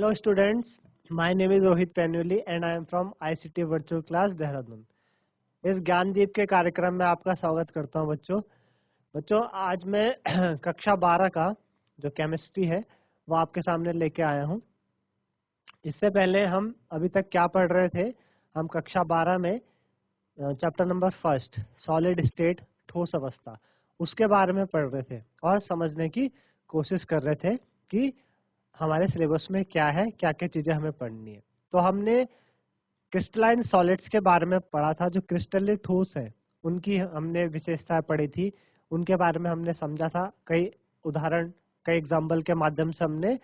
Hello students, my name is Rohit Penuli and I am from ICT Virtual Class Dehradun. इस ज्ञानदीप के कार्यक्रम में आपका स्वागत करता हूं बच्चों आज मैं कक्षा 12 का जो केमिस्ट्री है वो आपके सामने लेके आया हूं। इससे पहले हम अभी तक क्या पढ़ रहे थे, हम कक्षा 12 में चैप्टर नंबर 1 सॉलिड स्टेट ठोस अवस्था उसके बारे में पढ़ रहे थे और समझने की कोशिश कर रहे थे कि हमारे सिलेबस में क्या है, क्या क्या चीजें हमें पढ़नी है। तो हमने क्रिस्टलाइन सॉलिड्स के बारे में पढ़ा था, जो क्रिस्टलीय ठोस है उनकी हमने विशेषताएं पढ़ी थी, उनके बारे में हमने समझा था। कई उदाहरण, कई एग्जाम्पल के माध्यम से हमने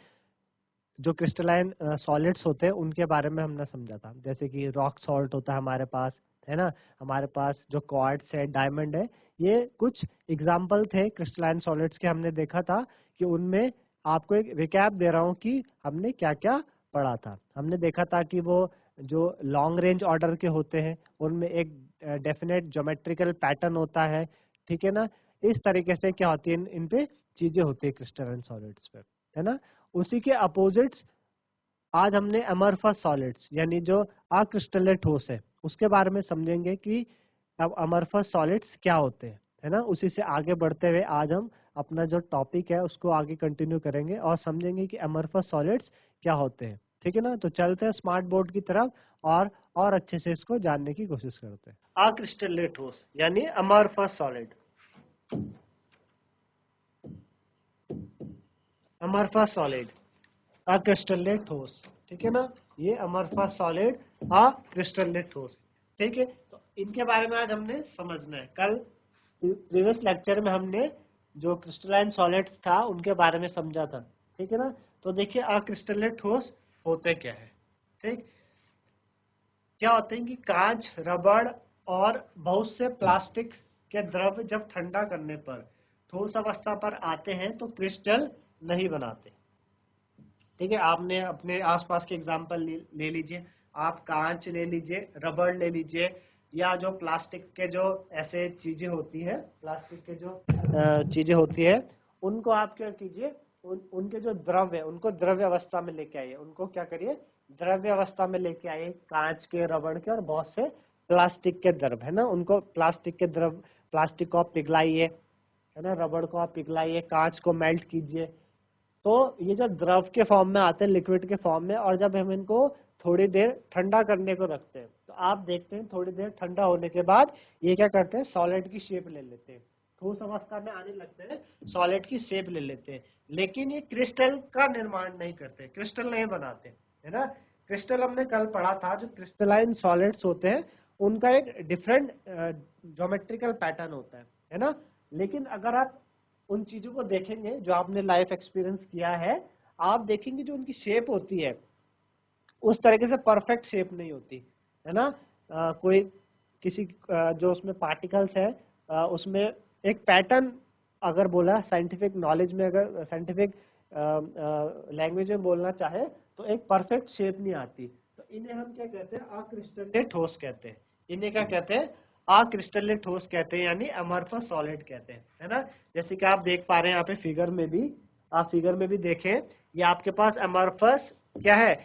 जो क्रिस्टलाइन सॉलिड्स होते हैं उनके बारे में हमने समझा था। जैसे कि रॉक सॉल्ट होता है हमारे पास, है ना, हमारे पास जो क्वार्ट्ज है, डायमंड है, ये कुछ एग्जाम्पल थे क्रिस्टलाइन सॉलिड्स के। हमने देखा था कि उनमें आपको एक रिकैप दे रहा हूँ कि हमने क्या क्या पढ़ा था। हमने देखा था कि वो जो लॉन्ग रेंज ऑर्डर के होते हैं उनमें एक डेफिनेट ज्योमेट्रिकल पैटर्न होता है, ठीक है ना। इस तरीके से क्या होती है, इन पे चीजें होती है क्रिस्टलाइन सॉलिड्स पे, है ना। उसी के अपोजिट्स आज हमने अमरफस सॉलिड्स यानी जो अक्रिस्टलीय ठोस है उसके बारे में समझेंगे कि अब अमरफस सॉलिड्स क्या होते हैं, है ना। उसी से आगे बढ़ते हुए आज हम अपना जो टॉपिक है उसको आगे कंटिन्यू करेंगे और समझेंगे कि अमरफस सॉलिड्स क्या होते हैं, ठीक है ना। तो चलते हैं स्मार्ट बोर्ड की तरफ और अच्छे से इसको जानने की कोशिश करते हैं। अक्रिस्टलीय ठोस यानी अमरफस सॉलिड, अमरफस सॉलिड अक्रिस्टलीय ठोस, ठीक है ना। ये अमरफस सॉलिड अक्रिस्टलीय ठोस, ठीक है। तो इनके बारे में आज हमने समझना है। कल प्रीवियस लेक्चर में हमने जो क्रिस्टलाइन सॉलिड्स था उनके बारे में समझा था, ठीक है ना। तो देखिए अक्रिस्टलीय ठोस होते क्या है, ठीक। क्या होते हैं कि कांच, रबड़ और बहुत से प्लास्टिक के द्रव्य जब ठंडा करने पर ठोस अवस्था पर आते हैं तो क्रिस्टल नहीं बनाते, ठीक है। आपने अपने आसपास के एग्जाम्पल ले लीजिए, आप कांच ले लीजिए, रबड़ ले लीजिए, या जो प्लास्टिक के जो ऐसे चीजें होती है, प्लास्टिक के जो चीजें होती है उनको आप क्या कीजिए, उनके जो द्रव्य है उनको द्रव्य अवस्था में लेके आइए। उनको क्या करिए, द्रव्य अवस्था में लेके आइए। कांच के, रबड़ के और बहुत से प्लास्टिक के द्रव्य, है ना, उनको प्लास्टिक के द्रव्य, प्लास्टिक को आप पिघलाइए, है ना, रबड़ को आप पिघलाइए, कांच को मेल्ट कीजिए। तो ये जब द्रव के फॉर्म में आते हैं, लिक्विड के फॉर्म में, और जब हम इनको थोड़ी देर ठंडा करने को रखते हैं तो आप देखते हैं थोड़ी देर ठंडा होने के बाद ये क्या करते हैं, सॉलिड की शेप ले लेते हैं, ठोस अवस्था में आने लगते हैं, सॉलिड की शेप ले लेते हैं। लेकिन ये क्रिस्टल का निर्माण नहीं करते, क्रिस्टल नहीं बनाते, है ना। क्रिस्टल हमने कल पढ़ा था, जो क्रिस्टलाइन सॉलिड्स होते हैं उनका एक डिफरेंट ज्योमेट्रिकल पैटर्न होता है ना। लेकिन अगर आप उन चीजों को देखेंगे जो आपने लाइफ एक्सपीरियंस किया है, आप देखेंगे जो उनकी शेप होती है उस तरीके से परफेक्ट शेप नहीं होती, है ना। कोई किसी जो उसमें पार्टिकल्स है उसमें एक पैटर्न, अगर बोला साइंटिफिक नॉलेज में, अगर साइंटिफिक लैंग्वेज में बोलना चाहे तो एक परफेक्ट शेप नहीं आती। तो इन्हें हम क्या कहते हैं, अक्रिस्टलीय ठोस कहते हैं। इन्हें क्या कहते हैं, अक्रिस्टलीय ठोस कहते हैं, यानी अमरफस सॉलिड कहते हैं, है ना। जैसे कि आप देख पा रहे हैं यहाँ पे फिगर में भी, आप फिगर में भी देखें, ये आपके पास अमरफस क्या है,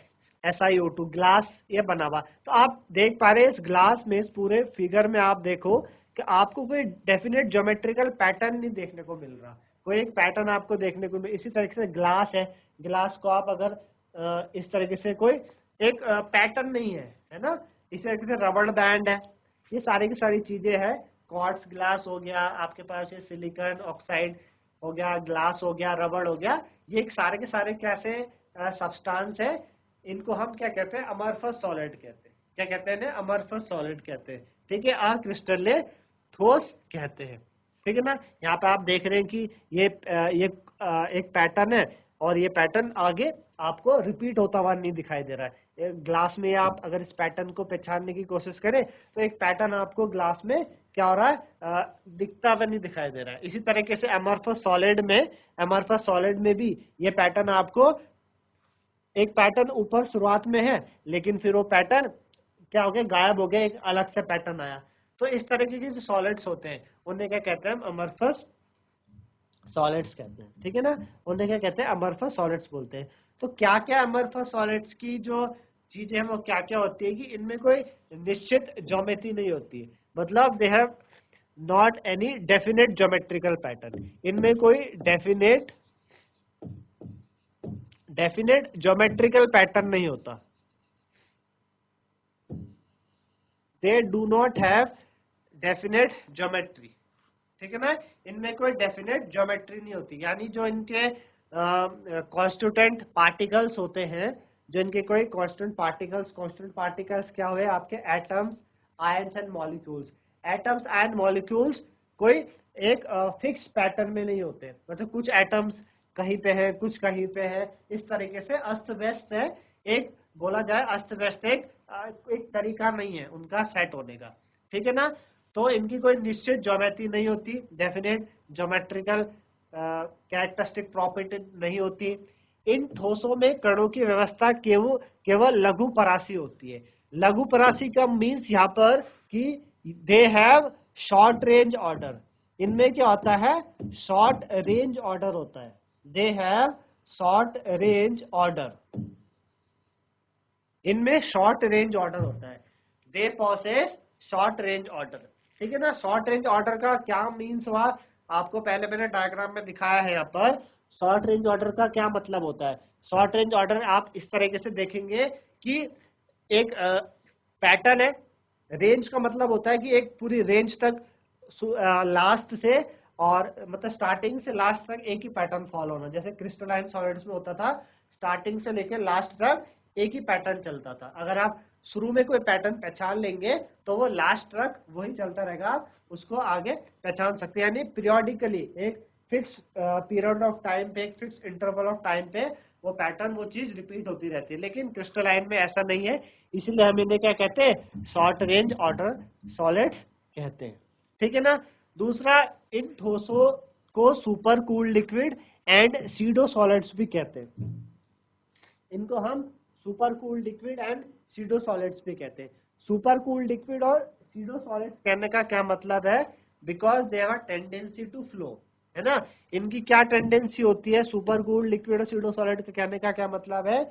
SiO2 ग्लास ये बना हुआ। तो आप देख पा रहे हैं इस ग्लास में, इस पूरे फिगर में आप देखो कि आपको कोई डेफिनेट ज्योमेट्रिकल पैटर्न नहीं देखने को मिल रहा, कोई एक पैटर्न आपको देखने को मिल। इसी तरीके से ग्लास है, ग्लास को आप अगर इस तरीके से कोई एक पैटर्न नहीं है ना। इसी तरीके से रबड़ बैंड है, ये सारी की सारी चीजें हैं। क्वार्ट्ज ग्लास हो गया आपके पास, ये सिलिकॉन ऑक्साइड हो गया, ग्लास हो गया, रबड़ हो गया, ये सारे के सारे कैसे सब्सटेंस है, इनको हम क्या कहते हैं, अमरफस सॉलिड कहते हैं। क्या कहते हैं, अमरफस सॉलिड कहते हैं, ठीक है। अक्रिस्टलीय ठोस कहते हैं, ठीक है ना। यहाँ पे आप देख रहे हैं कि ये एक पैटर्न है और ये पैटर्न आगे आपको रिपीट होता हुआ नहीं दिखाई दे रहा है। ग्लास में आप अगर इस पैटर्न को पहचानने की कोशिश करें तो एक पैटर्न आपको ग्लास में क्या हो रहा है, दिखता हुआ नहीं दिखाई दे रहा है। इसी तरीके से अमरफस सॉलिड में भी ये पैटर्न आपको, एक पैटर्न ऊपर शुरुआत में है लेकिन फिर वो पैटर्न क्या हो गया, गायब हो गया, एक अलग से पैटर्न आया। तो इस तरीके के जो सॉलिड्स होते हैं उन्हें क्या कहते हैं, अमरफस सॉलिड्स कहते हैं, ठीक है ना। उन्हें क्या कहते हैं, अमरफस सॉलिड्स बोलते हैं। तो क्या क्या अमरफस सॉलिड्स की जो चीजें हैं वो क्या क्या होती है कि इनमें कोई निश्चित ज्योमेट्री नहीं होती है, मतलब they have not any definite geometrical pattern, इनमें कोई डेफिनेट ज्योमेट्रिकल पैटर्न नहीं होता। They do not have definite geometry, ठीक है ना, इनमें कोई डेफिनेट ज्योमेट्री नहीं होती, यानी जो इनके कॉन्स्टिट्यूएंट पार्टिकल्स होते हैं, जो इनके कोई कांस्टेंट पार्टिकल्स क्या हुए आपके atoms, ions and molecules. Atoms and molecules कोई एक फिक्स पैटर्न में नहीं होते, मतलब कुछ एटम्स कहीं पे है, कुछ कहीं पे है, इस तरीके से अस्त व्यस्त है, एक बोला जाए अस्त व्यस्त एक तरीका नहीं है उनका सेट होने का, ठीक है ना। तो इनकी कोई निश्चित ज्योमेट्री नहीं होती, डेफिनेट ज्योमेट्रिकल कैरेक्टरिस्टिक प्रॉपर्टी नहीं होती। इन ठोसों में कणों की व्यवस्था केवल लघु परासी होती है। लघु परासी का मीन्स यहाँ पर कि they have short range order, इनमें क्या होता है, शॉर्ट रेंज ऑर्डर होता है, they have short range order, इनमें शॉर्ट रेंज ऑर्डर होता है, दे पॉसेस शॉर्ट रेंज ऑर्डर, ठीक है ना। शॉर्ट रेंज ऑर्डर का क्या मीन्स हुआ, आपको पहले मैंने डायग्राम में दिखाया है यहाँ पर। शॉर्ट रेंज ऑर्डर का क्या मतलब होता है, शॉर्ट रेंज ऑर्डर आप इस तरीके से देखेंगे कि एक पैटर्न है, रेंज का मतलब होता है कि एक पूरी रेंज तक लास्ट से और मतलब स्टार्टिंग से लास्ट तक एक ही पैटर्न फॉलो होना, जैसे क्रिस्टलाइन सॉलिड्स में होता था, स्टार्टिंग से लेकर लास्ट तक एक ही पैटर्न चलता था। अगर आप शुरू में कोई पैटर्न पहचान लेंगे तो वो लास्ट तक वही चलता रहेगा, आप उसको आगे पहचान सकते हैं, यानी पीरियोडिकली एक फिक्स पीरियड ऑफ टाइम पे, एक फिक्स इंटरवल ऑफ टाइम पे वो पैटर्न, वो चीज रिपीट होती रहती है। लेकिन क्रिस्टलाइन में ऐसा नहीं है, इसलिए हम इन्हें क्या कहते हैं, शॉर्ट रेंज ऑर्डर सॉलिड्स कहते हैं, ठीक है ना। दूसरा, इन ठोसों को super cooled liquid and pseudo solids भी कहते हैं, इनको हम super cooled liquid and pseudo solids भी कहते हैं। सुपर कूल्ड लिक्विड और सीडो सॉलिड्स कहने का क्या मतलब है, because they have a tendency to flow, है ना। इनकी क्या टेंडेंसी होती है, सुपर कूल्ड लिक्विड और सीडो सॉलिड के कहने का क्या मतलब है,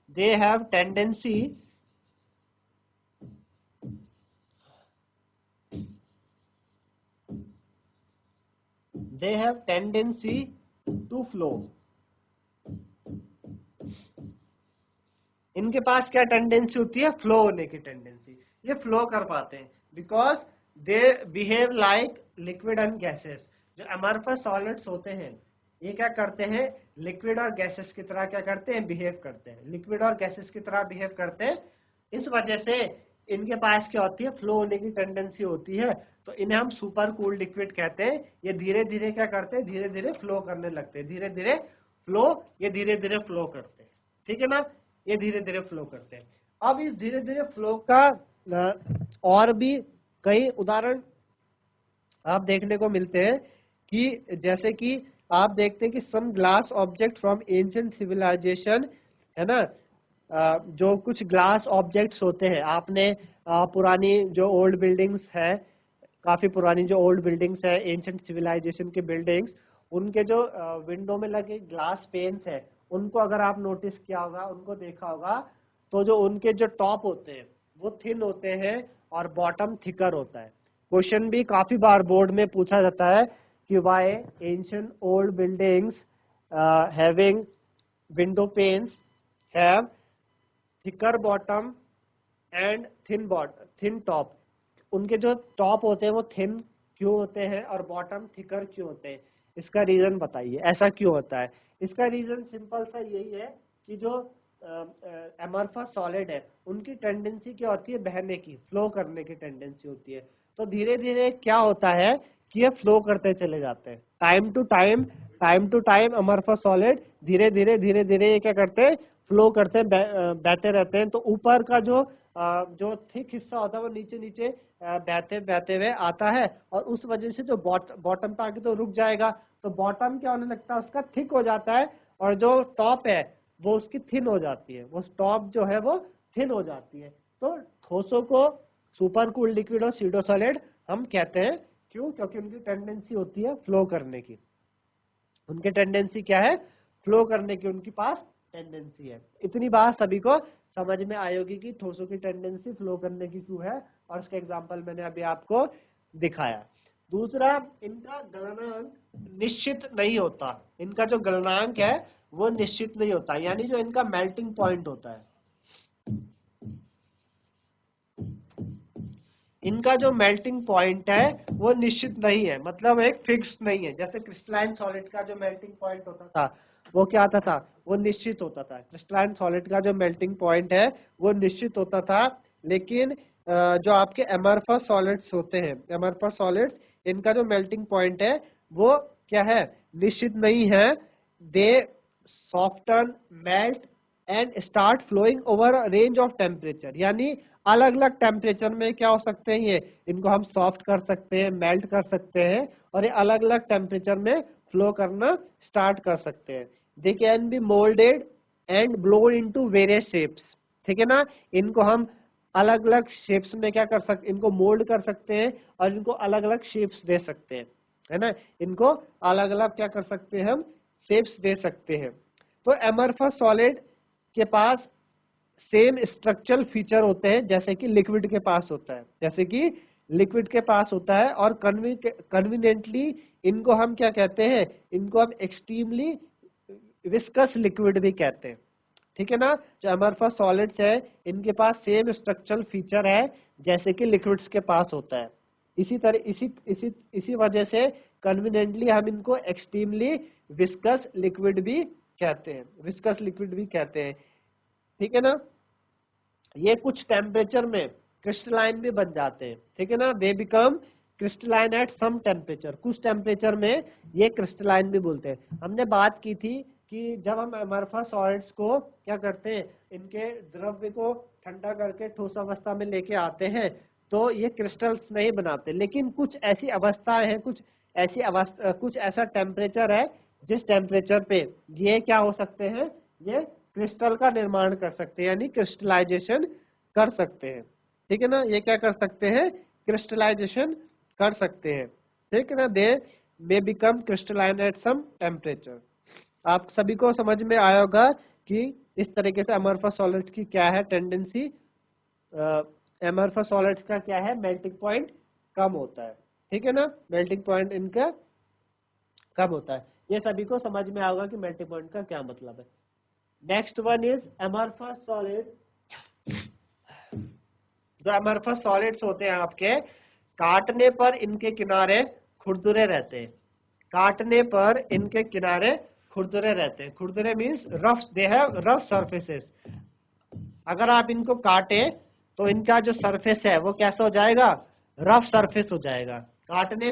they have tendency to flow. इनके पास क्या टेंडेंसी होती है, फ्लो होने की टेंडेंसी, ये फ्लो कर पाते हैं because they behave like liquid and gases. जो अमरफस सॉलिड्स होते हैं ये क्या करते हैं, लिक्विड और गैसेस की तरह क्या करते हैं, बिहेव करते हैं, लिक्विड और गैसेस की तरह बिहेव करते हैं। इस वजह से इनके पास क्या होती है, फ्लो होने की टेंडेंसी होती है, तो इन्हें हम सुपर कूल्ड लिक्विड कहते हैं। ये धीरे धीरे क्या करते हैं, धीरे धीरे फ्लो करने लगते हैं, धीरे धीरे फ्लो, ये धीरे धीरे फ्लो करते हैं, ठीक है ना, ये धीरे धीरे फ्लो करते हैं। अब इस धीरे धीरे फ्लो का और भी कई उदाहरण आप देखने को मिलते हैं, कि जैसे कि आप देखते हैं कि some glass object from ancient civilisation, है ना, जो कुछ ग्लास ऑब्जेक्ट्स होते हैं, आपने पुरानी जो ओल्ड बिल्डिंग्स है, काफी पुरानी जो ओल्ड बिल्डिंग्स है, एंशिएंट सिविलाइजेशन की बिल्डिंग्स, उनके जो विंडो में लगे ग्लास पेन्स है, उनको अगर आप नोटिस किया होगा, उनको देखा होगा, तो जो उनके जो टॉप होते हैं वो थिन होते हैं और बॉटम थिकर होता है। क्वेश्चन भी काफी बार बोर्ड में पूछा जाता है कि why ancient old buildings having window panes have thicker bottom and thin top, उनके जो टॉप होते हैं वो थिन क्यों होते हैं और बॉटम थिकर क्यों होते हैं, इसका रीजन बताइए, ऐसा क्यों होता है। इसका रीजन सिंपल सा यही है कि जो अमरफस सॉलिड है उनकी टेंडेंसी क्या होती है, बहने की, फ्लो करने की टेंडेंसी होती है। तो धीरे धीरे क्या होता है कि ये फ्लो करते चले जाते हैं, time to time amorphous solid धीरे धीरे ये क्या करते हैं, फ्लो करते हैं, बहते रहते हैं। तो ऊपर का जो थिक हिस्सा होता है वो नीचे नीचे बहते बहते हुए आता है, और उस वजह से जो बॉटम पे आके तो रुक जाएगा, तो बॉटम क्या होने लगता है, उसका थिक हो जाता है, और जो टॉप है वो उसकी थिन हो जाती है, वो टॉप जो है वो थिन हो जाती है। तो ठोसों को सुपर कूल्ड लिक्विड और सीडो सॉलिड हम कहते हैं, क्यों, क्योंकि उनकी टेंडेंसी होती है फ्लो करने की, उनकी टेंडेंसी क्या है, फ्लो करने की उनके पास टेंडेंसी है। इतनी बात सभी को समझ में आएगी कि ठोसों की टेंडेंसी फ्लो करने की क्यों है, और इसका एग्जांपल मैंने अभी आपको दिखाया। दूसरा, इनका गलनांक निश्चित नहीं होता। इनका जो गलनांक है वो निश्चित नहीं होता, यानी जो इनका मेल्टिंग पॉइंट होता है, इनका जो मेल्टिंग पॉइंट है वो निश्चित नहीं है, मतलब एक फिक्स नहीं है। जैसे क्रिस्टलाइन सॉलिड का जो मेल्टिंग पॉइंट होता था वो क्या होता था, वो निश्चित होता था। क्रिस्टलाइन सॉलिड का जो मेल्टिंग पॉइंट है वो निश्चित होता था, लेकिन जो आपके एमरफस सॉलिड्स होते हैं, एमरफस सॉलिड्स, इनका जो मेल्टिंग पॉइंट है वो क्या है, निश्चित नहीं है। They soften, melt and start flowing over range of temperature, यानी अलग अलग टेम्परेचर में क्या हो सकते हैं, ये इनको हम सॉफ्ट कर सकते हैं, मेल्ट कर सकते हैं, और ये अलग अलग टेम्परेचर में फ्लो करना स्टार्ट कर सकते हैं। They can be moulded and blown into various shapes, ठीक है ना। इनको हम अलग अलग शेप्स में क्या कर सकते, इनको मोल्ड कर सकते हैं और इनको अलग अलग शेप्स दे सकते हैं, है ना। इनको अलग अलग क्या कर सकते हैं, हम शेप्स दे सकते हैं। तो एमरफस सॉलिड के पास सेम स्ट्रक्चरल फीचर होते हैं जैसे कि लिक्विड के पास होता है, जैसे कि लिक्विड के पास होता है, और कन्वीनियंटली इनको हम क्या कहते हैं, इनको हम एक्सट्रीमली विस्कस लिक्विड भी कहते हैं, ठीक है ना। जो एमरफस सॉलिड्स है इनके पास सेम स्ट्रक्चरल फीचर है जैसे कि लिक्विड्स के पास होता है। इसी तरह इसी वजह से कन्वीनियंटली हम इनको एक्सट्रीमली विस्कस लिक्विड भी कहते हैं, विस्कस लिक्विड भी कहते हैं, ठीक है ना। ये कुछ टेम्परेचर में क्रिस्टलाइन भी बन जाते हैं, ठीक है ना। They become crystalline at some temperature, कुछ टेम्परेचर में ये क्रिस्टलाइन भी बोलते हैं। हमने बात की थी कि जब हम एमरफस सॉलिड्स को क्या करते हैं, इनके द्रव्य को ठंडा करके ठोस अवस्था में लेके आते हैं, तो ये क्रिस्टल्स नहीं बनाते, लेकिन कुछ ऐसी अवस्थाएं हैं, कुछ ऐसा टेम्परेचर है जिस टेम्परेचर पे ये क्या हो सकते हैं, ये क्रिस्टल का निर्माण कर सकते हैं, यानी क्रिस्टलाइजेशन कर सकते हैं, ठीक है ना। ये क्या कर सकते हैं, क्रिस्टलाइजेशन कर सकते हैं, ठीक है ना। They may become crystalline at some temperature. आप सभी को समझ में आया होगा कि इस तरीके से एमरफस सॉलिड्स की क्या है टेंडेंसी, एमरफस सॉलिड्स का क्या है, मेल्टिंग पॉइंट कम होता है, ठीक है ना। मेल्टिंग पॉइंट इनका कम होता है। ये सभी को समझ में आएगा कि मेल्टिंग पॉइंट का क्या मतलब है। Next one is amorphous solid. जो एमरफस सॉलिड्स होते हैं आपके, काटने पर इनके किनारे खुरदुरे रहते हैं, काटने पर इनके किनारे खुरदुरे रहते हैं। खुरदुरे means rough, they have rough surfaces. अगर आप इनको काटे तो इनका जो सरफेस है वो कैसा हो जाएगा, रफ सरफेस हो जाएगा। काटने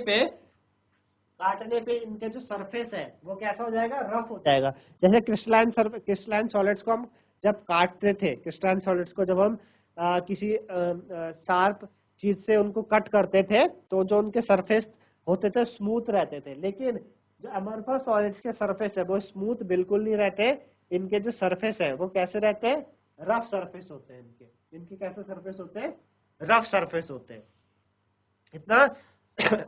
पे इनके जो सरफेस है वो कैसा हो जाएगा, रफ हो जाएगा। जैसे क्रिस्टलाइन सॉलिड्स को हम जब काटते थे, क्रिस्टलाइन सॉलिड्स को जब हम किसी शार्प चीज से उनको कट करते थे, तो जो उनके सरफेस होते थे स्मूथ रहते थे, लेकिन जो अमरफस सॉलिड्स के सरफेस है वो स्मूथ बिल्कुल नहीं रहते। इनके जो सरफेस है वो कैसे रहते हैं, रफ सरफेस होते हैं। इनके कैसे सरफेस होते हैं, रफ सरफेस होते हैं। इतना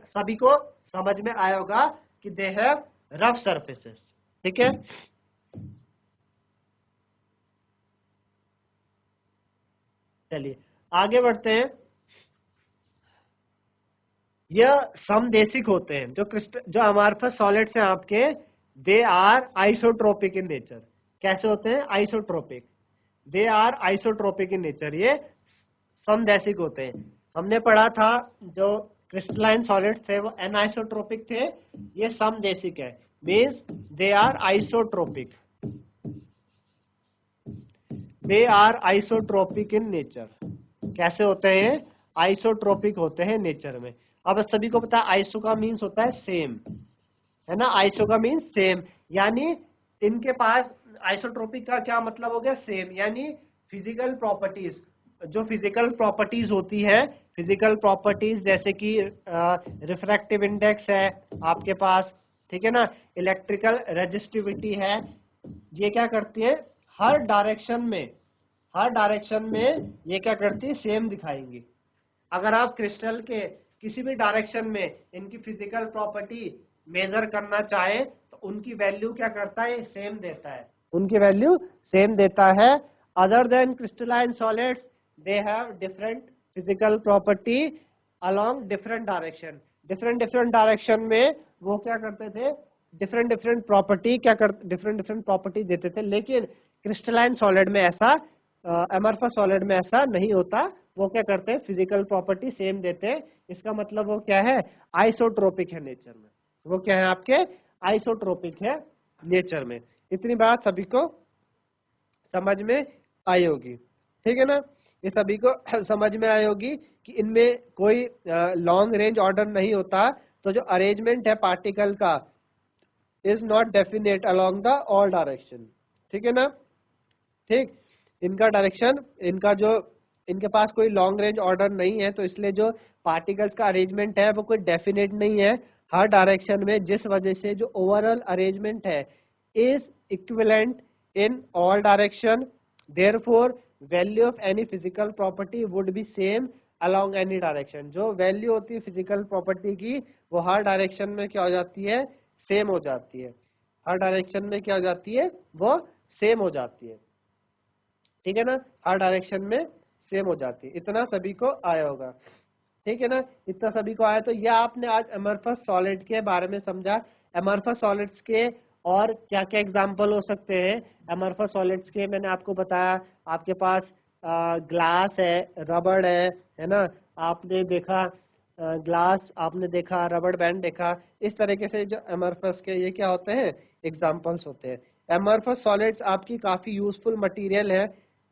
सभी को समझ में आया होगा कि दे हैव रफ सरफेसेस, ठीक है। चलिए आगे बढ़ते हैं। यह समदेशिक होते हैं, जो अमरफस सॉलिड्स हैं आपके, they are isotropic in nature. कैसे होते हैं, isotropic, they are isotropic in nature, ये समदैशिक होते हैं। हमने पढ़ा था जो क्रिस्टलाइन सॉलिड्स थे वो एनाइसोट्रोपिक थे, ये समदेशिक है, means they are isotropic, they are isotropic in nature. कैसे होते हैं, आइसोट्रोपिक होते हैं नेचर में। अब सभी को पता है आइसो का मीन्स होता है सेम, है ना। आइसो का मीन्स सेम, यानी इनके पास आइसोट्रोपिक का क्या मतलब हो गया, सेम, यानी फिजिकल प्रॉपर्टीज, जो फिजिकल प्रॉपर्टीज होती है, फिजिकल प्रॉपर्टीज जैसे कि रिफ्रैक्टिव इंडेक्स है आपके पास, ठीक है ना, इलेक्ट्रिकल रेजिस्टिविटी है, ये क्या करती है, हर डायरेक्शन में ये क्या करती है, सेम दिखाएंगी। अगर आप क्रिस्टल के किसी भी डायरेक्शन में इनकी फिजिकल प्रॉपर्टी मेजर करना चाहे तो उनकी वैल्यू क्या करता है, सेम देता है। उनकी वैल्यू सेम देता है। Other than crystalline solids they have different physical property along different direction. Different different direction में वो क्या करते थे, डिफरेंट डिफरेंट प्रॉपर्टी देते थे। लेकिन क्रिस्टलाइन सॉलिड में ऐसा, अमरफस सॉलिड में ऐसा नहीं होता। वो क्या करते हैं, फिजिकल प्रॉपर्टी सेम देते हैं। इसका मतलब वो क्या है, आइसोट्रोपिक है नेचर में। वो क्या है आपके, आइसोट्रोपिक है नेचर में। इतनी बात सभी को समझ में आई होगी, ठीक है ना। ये सभी को समझ में आई होगी कि इनमें कोई लॉन्ग रेंज ऑर्डर नहीं होता। तो जो अरेंजमेंट है पार्टिकल का is not definite along the all direction, ठीक है ना। ठीक, इनका डायरेक्शन, इनका जो, इनके पास कोई लॉन्ग रेंज ऑर्डर नहीं है, तो इसलिए जो पार्टिकल्स का अरेंजमेंट है वो कोई डेफिनेट नहीं है हर डायरेक्शन में, जिस वजह से जो ओवरऑल अरेंजमेंट है is equivalent in all direction. Therefore value of any physical property would be same along any direction. जो वैल्यू होती है फिजिकल प्रॉपर्टी की वो हर डायरेक्शन में क्या हो जाती है, सेम हो जाती है। हर डायरेक्शन में क्या हो जाती है, वो सेम हो जाती है, ठीक है ना। हर डायरेक्शन में सेम हो जाती है। इतना सभी को आया होगा, ठीक है ना। इतना सभी को आया। तो यह आपने आज अमरफस सॉलिड के बारे में समझा। अमरफस सॉलिड्स के और क्या क्या एग्जाम्पल हो सकते हैं अमरफस सॉलिड्स के, मैंने आपको बताया। आपके पास ग्लास है, रबड़ है ना। आपने देखा ग्लास, आपने देखा रबड़ बैंड देखा। इस तरीके से जो अमरफस के ये क्या होते हैं, एग्जाम्पल्स होते हैं। अमरफस सॉलिड्स आपकी काफी यूजफुल मटेरियल है,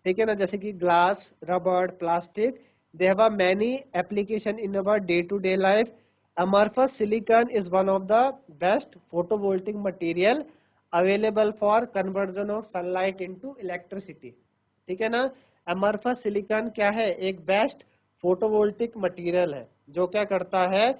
ठीक है ना। जैसे कि ग्लास, रबड़, plastic, they have a many application in our day-to-day life. Amorphous silicon is one of the best photovoltaic material available for conversion of sunlight into electricity, ठीक है ना। amorphous silicon क्या है, एक बेस्ट फोटोवोल्टिक मटेरियल है जो क्या करता है,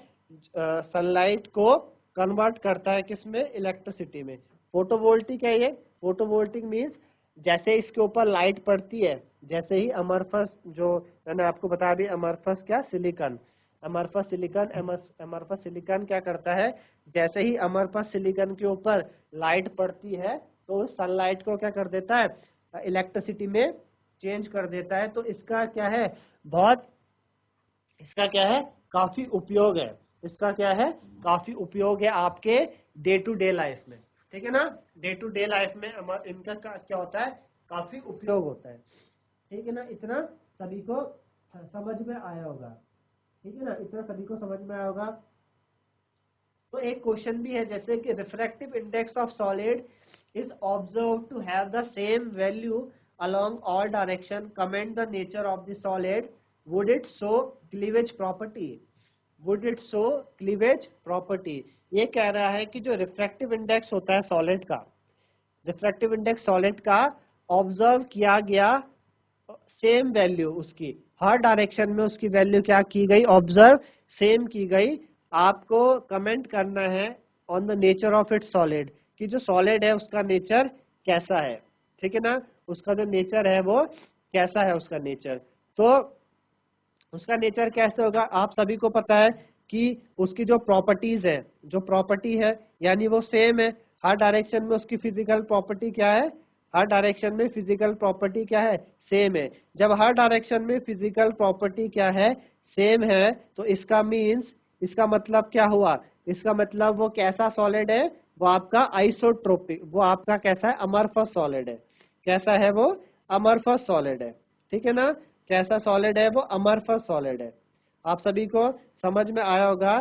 सनलाइट को कन्वर्ट करता है किसमें, इलेक्ट्रिसिटी में। फोटोवोल्टिक है ये। फोटोवोल्टिक मीन्स जैसे इसके ऊपर लाइट पड़ती है, जैसे ही अमरफस, जो मैंने आपको बताया अभी, अमरफस क्या, silicon, amorphous silicon, amorphous silicon क्या करता है, जैसे ही अमरफस सिलिकॉन के ऊपर लाइट पड़ती है तो उस सनलाइट को क्या कर देता है, इलेक्ट्रिसिटी में चेंज कर देता है। तो इसका क्या है, बहुत, इसका क्या है, काफी उपयोग है। इसका क्या है, काफी उपयोग है आपके डे टू डे लाइफ में, ठीक है ना। डे टू डे लाइफ में इनका क्या होता है, काफी उपयोग होता है, ठीक है ना। इतना सभी को समझ में आया होगा, ठीक है ना। इतना सभी को समझ में आया होगा। तो एक क्वेश्चन भी है, जैसे कि refractive index of solid is observe to have the same value along all direction, comment the nature of the solid, would it show cleavage property, would it show cleavage property। ये कह रहा है कि जो रिफ्रैक्टिव इंडेक्स होता है solid का, refractive index solid का ऑब्जर्व किया गया, सेम वैल्यू उसकी हर डायरेक्शन में, उसकी वैल्यू क्या की गई, ऑब्जर्व सेम की गई। आपको कमेंट करना है on the nature of it solid, कि जो सॉलिड है उसका नेचर कैसा है, ठीक है ना। उसका जो नेचर है वो कैसा है, उसका नेचर। तो उसका नेचर कैसे होगा, आप सभी को पता है कि उसकी जो प्रॉपर्टीज है, जो प्रॉपर्टी है यानी वो सेम है हर डायरेक्शन में। उसकी फिजिकल प्रॉपर्टी क्या है, हर डायरेक्शन में फिजिकल प्रॉपर्टी क्या है, सेम है। जब हर डायरेक्शन में फिजिकल प्रॉपर्टी क्या है, सेम है, तो इसका मीन्स, इसका मतलब क्या हुआ, इसका मतलब वो कैसा सॉलिड है, वो आपका आइसोट्रोपिक, वो आपका कैसा है, अमरफस सॉलिड है। कैसा है वो, अमरफस सॉलिड है, ठीक है ना। कैसा सॉलिड है वो, अमरफस सॉलिड है। आप सभी को समझ में आया होगा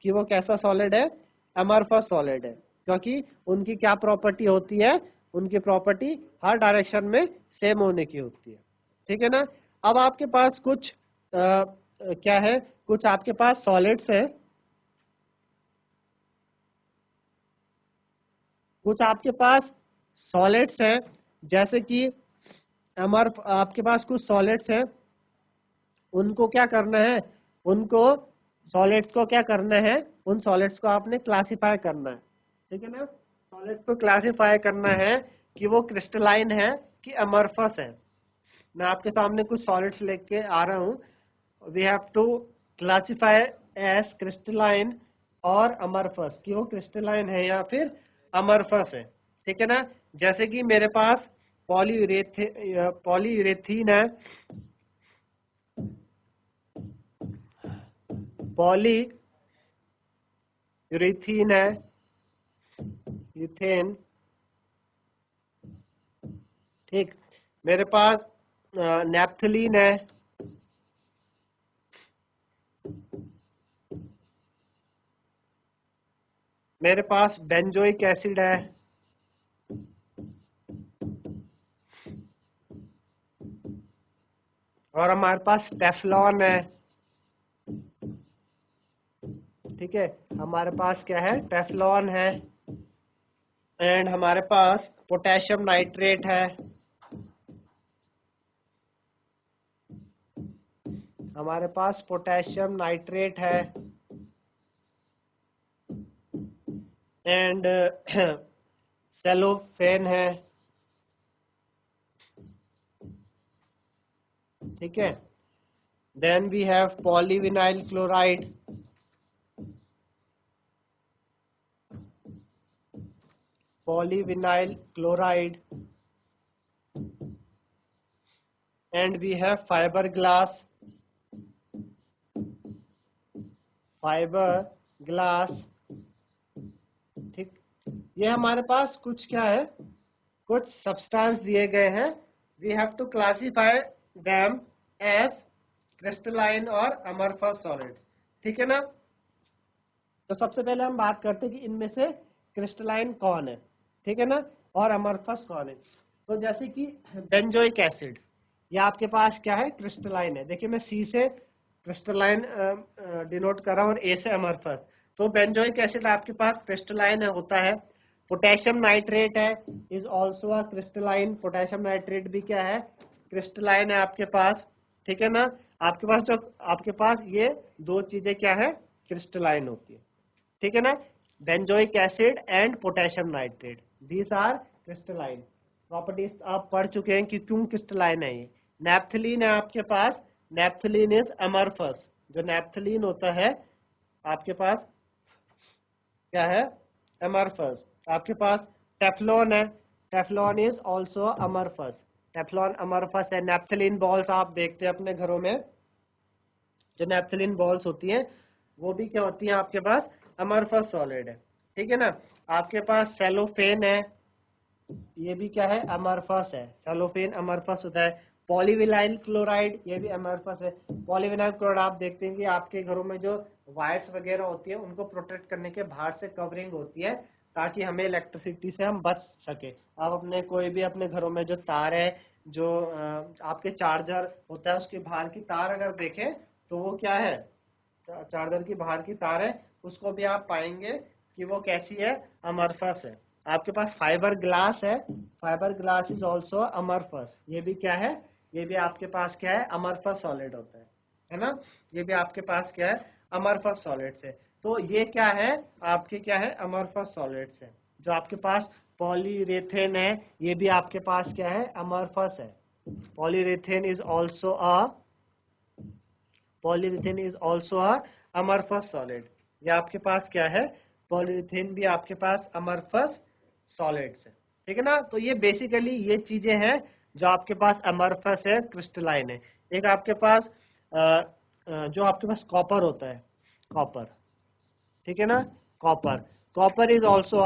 कि वो कैसा सॉलिड है, अमरफस सॉलिड है। क्योंकि उनकी क्या प्रॉपर्टी होती है, उनकी प्रॉपर्टी हर डायरेक्शन में सेम होने की होती है, ठीक है ना। अब आपके पास कुछ क्या है, कुछ आपके पास सॉलिड्स है, कुछ आपके पास सॉलिड्स है, जैसे कि आपके पास कुछ सॉलिड्स है, उनको क्या करना है, उनको सॉलिड्स को क्या करना है, उन सॉलिड्स को आपने क्लासिफाई करना है, ठीक है ना। सॉलिड्स को क्लासिफाई करना है कि वो क्रिस्टलाइन है कि अमरफस है। मैं आपके सामने कुछ सॉलिड्स लेके आ रहा हूँ। We have to classify as crystalline और अमरफस, कि वो क्रिस्टलाइन है या फिर अमरफस है, ठीक है ना। जैसे कि मेरे पास पॉलीयूरेथीन है, पॉलीयूरेथीन है, यूथेन, ठीक। मेरे पास नेप्थलीन है, मेरे पास बेंजोइक एसिड है, और हमारे पास टेफ्लॉन है, ठीक है। हमारे पास क्या है, टेफ्लॉन है, एंड हमारे पास पोटेशियम नाइट्रेट है, हमारे पास पोटेशियम नाइट्रेट है, एंड सेलोफेन है, ठीक है। Then we have polyvinyl chloride, polyvinyl chloride, and we have fiberglass, ठीक। ये हमारे पास कुछ क्या है, कुछ सब्सटेंस दिए गए हैं। We have to classify them as crystalline और अमरफस सॉलिड, ठीक है ना। तो सबसे पहले हम बात करते हैं कि इनमें से क्रिस्टलाइन कौन है, ठीक है ना, और अमरफस कौन है। तो जैसे कि बेंजोइक एसिड, ये आपके पास क्या है, क्रिस्टलाइन है। देखिए मैं सी से क्रिस्टलाइन डिनोट कर रहा हूँ और ए से अमरफस। तो बेंजोइक एसिड आपके पास क्रिस्टलाइन होता है। पोटेशियम नाइट्रेट है, is also a crystalline. Potassium nitrate भी क्या है, क्रिस्टलाइन है आपके पास, ठीक है ना। आपके पास ये दो चीजें क्या है, क्रिस्टलाइन होती है, ठीक है ना। Benzoic acid and potassium nitrate, these are crystalline. Properties आप पढ़ चुके हैं कि क्यों क्रिस्टलाइन है ये। नेप्थलीन है आपके पास, नेप्थलीन इज अमरफस। जो नेप्थलीन होता है आपके पास क्या है, अमरफस। आपके पास टेफ्लॉन है, Teflon is also amorphous. Teflon amorphous है। नेप्थलीन बॉल्स आप देखते हैं अपने घरों में, जो नेप्थलीन बॉल्स होती हैं वो भी क्या होती है आपके पास, अमरफस सॉलिड है, ठीक है ना। आपके पास सेलोफेन है, ये भी क्या है, अमरफस है। सेलोफेन अमरफस होता है। पॉलीविनाइल क्लोराइड, ये भी अमरफस है। पॉलीविनाइल क्लोराइड आप देखते हैं कि आपके घरों में जो वायर्स वगैरह होती है उनको प्रोटेक्ट करने के बाहर से कवरिंग होती है, ताकि हमें इलेक्ट्रिसिटी से हम बच सके। आप अपने कोई भी अपने घरों में जो तार है, जो आपके चार्जर होता है उसके बाहर की तार अगर देखें तो वो क्या है, चार्जर की बाहर की तार है, उसको भी आप पाएंगे कि वो कैसी है, अमरफस है। आपके पास फाइबर ग्लास है, fibre glass is also amorphous. ये भी क्या है, ये भी आपके पास क्या है, अमरफस सॉलिड होता है ना। ये भी आपके पास क्या है, अमरफस सॉलिड्स है। तो ये क्या है, आपके क्या है, अमरफस सॉलिड्स है। जो आपके पास पॉलीरेथेन है, ये भी आपके पास क्या है, अमरफस है। पॉलीरेथेन is also a amorphous solid. ये आपके पास क्या है, पॉलीरेथेन भी आपके पास अमरफस सॉलिड्स है, ठीक है ना। तो ये बेसिकली ये चीजें हैं जो आपके पास अमरफस है, क्रिस्टलाइन है। एक आपके पास जो आपके पास कॉपर होता है, कॉपर, ठीक है ना, copper, copper is also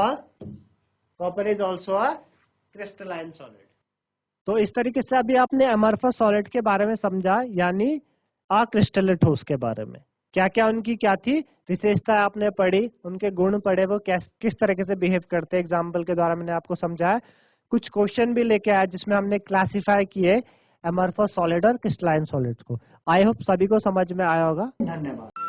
a crystalline solid. तो इस तरीके से अभी आपने अमरफस सॉलिड के बारे में समझा, यानी अक्रिस्टलीय ठोस के बारे में। क्या क्या उनकी क्या थी विशेषता आपने पढ़ी, उनके गुण पढ़े, वो किस तरीके से बिहेव करते हैं, एग्जाम्पल के द्वारा मैंने आपको समझाया। कुछ क्वेश्चन भी लेके आया जिसमें हमने क्लासिफाई किए अमरफस सॉलिड और क्रिस्टलाइन सॉलिड्स को। आई होप सभी को समझ में आया होगा। धन्यवाद।